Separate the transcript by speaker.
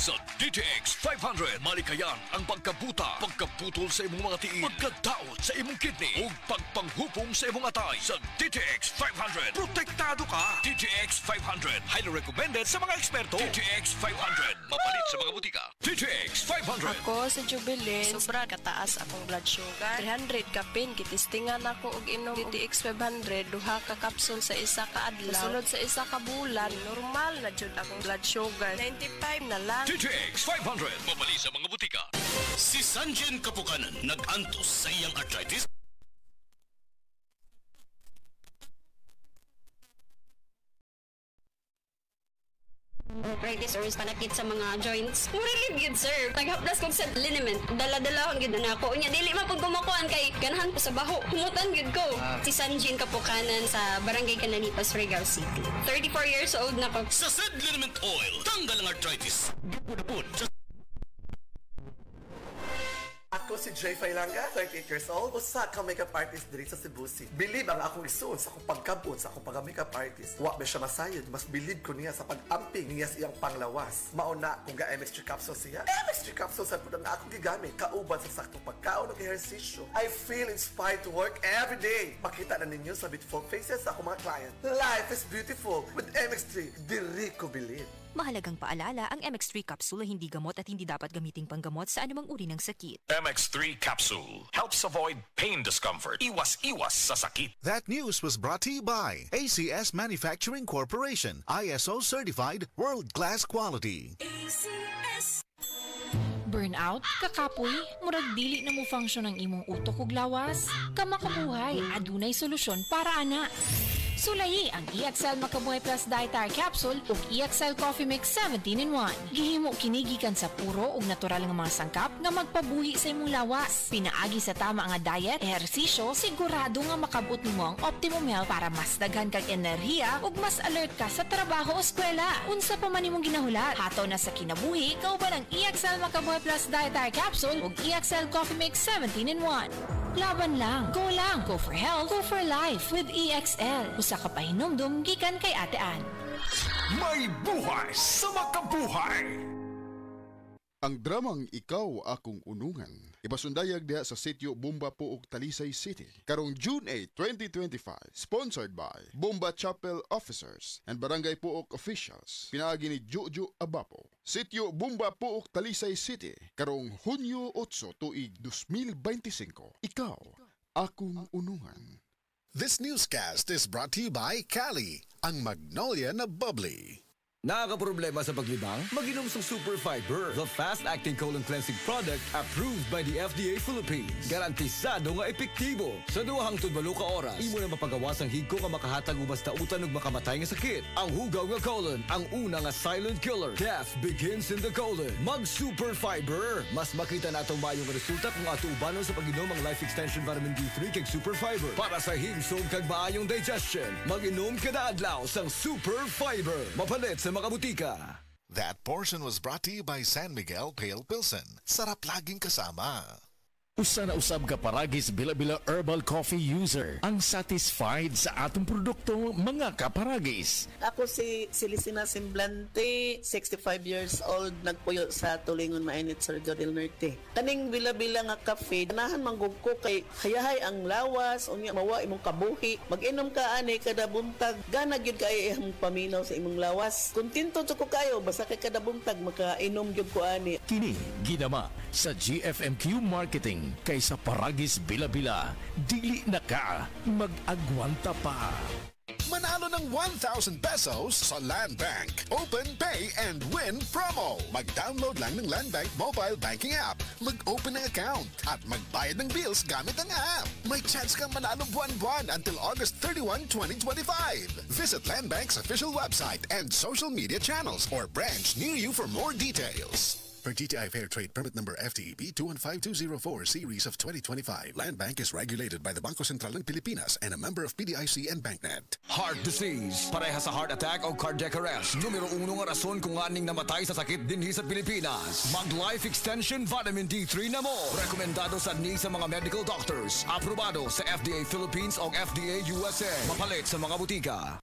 Speaker 1: Sa DTX 500, malikayan ang pagkabuta, pagkaputol sa imong mga tiil, pagkadaot sa imong kidney, ug pagpanghupong sa imong atay. Sa DTX 500, protektado ka. DTX 500, highly recommended sa mga eksperto. DTX 500, mapalit sa mga butika. DTX 500.
Speaker 2: Ako sa Jubilee, sobra kataas akong blood sugar. 300 kapin, kitistingan ako og inom DTX 500, duha ka kapsul sa isa ka adlaw. Sulod sa isa ka bulan, normal na jud akong blood sugar. 95 na lang.
Speaker 1: DTX 500, mapalit sa mga butika.
Speaker 3: Si Sanjen Kapukanan nag-antos sa iyang arthritis.
Speaker 4: Arthritis or panakit sa mga joints. Murili gyud sir. Naghaplas kog sa liniment. Dala-dalahon gyud na ako. Unya dili man pud kumakuan kay ganahan ko sa baho. Humutan gyud ko. Si Sanjin Kapukanan sa Barangay Cananitas, Regal City. 34 years old na ko.
Speaker 3: Sa Sed Liniment Oil, tanggal ang arthritis. Dipod-dipod.
Speaker 5: Ako si Jay Failanga, 38 years old, usa ka makeup artist diri sa Cebu City. Bilib ang akong isuon sa akong pagkabot sa akong pagka-makeup artist. Wa ba siya masayod, mas bilib ko niya sa pag-amping niya sa iyang panglawas. Mauna kung ga MX3 capsule siya. MX3 capsule sa pud ang akong gigamit, kauban sa saktong pagkaon ug ehersisyo. I feel inspired to work every day. Makita na ninyo sa beautiful faces sa akong mga client. Life is beautiful with MX3. Diri ko bilib.
Speaker 6: Mahalagang paalala, ang MX3 capsule ay hindi gamot at hindi dapat gamiting panggamot sa anumang uri ng sakit.
Speaker 7: MX3 capsule helps avoid pain discomfort. Iwas-iwas sa sakit.
Speaker 8: That news was brought to you by ACS Manufacturing Corporation, ISO certified, world-class quality.
Speaker 9: ACS. Burnout, kakapoy, murag dili na mo function ang imong utok ug lawas. Kamakabuhay, adunay solusyon para ana. Sulayi ang EXL Makabuhay Plus Dietary Capsule ug EXL Coffee Mix 17-in-1. Gihimo kinigikan sa puro ug natural nga mga sangkap nga magpabuhi sa imong lawas. Pinaagi sa tama nga diet, ehersisyo, sigurado nga makabot nimo ang optimum health para mas daghan kag enerhiya ug mas alert ka sa trabaho o eskwela. Unsa pa man imong ginahulat, hataw na sa kinabuhi, kauban ang EXL Makabuhay Plus Dietary Capsule ug EXL Coffee Mix 17-in-1. Laban lang, go for health, go for life with EXL. Usa ka pahinumdum gikan kay Ate Ann.
Speaker 7: May buhay sa makabuhay!
Speaker 10: Ang dramang Ikaw Akong Unungan ipasundayag diha sa sitio Bomba Puog, Talisay City karong June 8, 2025, sponsored by Bomba Chapel Officers and Barangay Puog Officials. Pinaagi ni Jojo Abapo. Sitio Bomba Puog, Talisay City karong Hunyo 8 tuig 2025. Ikaw Akong Unungan.
Speaker 11: This newscast is brought to you by Cali, ang magnolia na bubbly.
Speaker 12: Nakakaproblema sa paglibang? Mag-inom sa Super Fiber, the fast-acting colon cleansing product approved by the FDA Philippines. Garantisado nga epektibo. Sa 2 ka oras, imo na mapagawas ang higko nga makahatag ubas tautan ug makamatay nga sakit. Ang hugaw nga colon, ang una nga silent killer. Death begins in the colon. Mag-Super Fiber. Mas makita na atong mayong resulta kung ato ubanon sa pag-inom ang Life Extension Vitamin D3 kag Super Fiber. Para sa himsog kag maayong digestion, mag-inom kada adlaw sang Super Fiber. Mapalit sa makabutika.
Speaker 11: That portion was brought to you by San Miguel Pale Pilsen. Sarap laging kasama.
Speaker 3: Usa na usab ka paragis Bila-Bila Herbal Coffee user ang satisfied sa atong produkto, mga kaparagis.
Speaker 13: Ako si Celisina Semblante, 65 years old, nagpuyo sa Tulingon Mainit, Surigao del Norte. Kaning Bila-Bila nga cafe, ganahan manggug ko kay hayahay ang lawas, unya mawa imong kabuhi. Mag-inom ka ani kada buntag, gana gyud kay imong paminaw sa imong lawas. Kontento ko kayo basta kay kada buntag makainom gyud ko ani.
Speaker 3: Kini ginama sa GFMQ Marketing kaysa paragis Bila-Bila, dili na ka mag-agwanta pa.
Speaker 11: Manalo ng 1,000 pesos sa Land Bank Open Pay and Win promo. Mag-download lang ng Land Bank mobile banking app, mag-open ng account at magbayad ng bills gamit ang app. May chance kang manalo buwan-buwan until August 31, 2025. Visit Land Bank's official website and social media channels or branch near you for more details. Per GTI Fair Trade Permit Number FTEB 215204 Series of 2025. Land Bank is regulated by the Bangko Sentral ng Pilipinas and a member of PDIC and BancNet.
Speaker 12: Heart disease, pareha sa heart attack o cardiac arrest. Numero 1 nga rason kung aning namatay sa sakit dinhi sa Pilipinas. Mag-Life Extension Vitamin D3 na mo. Rekomendado sa sa mga medical doctors. Aprobado sa FDA Philippines o FDA USA. Mapalit sa mga butika.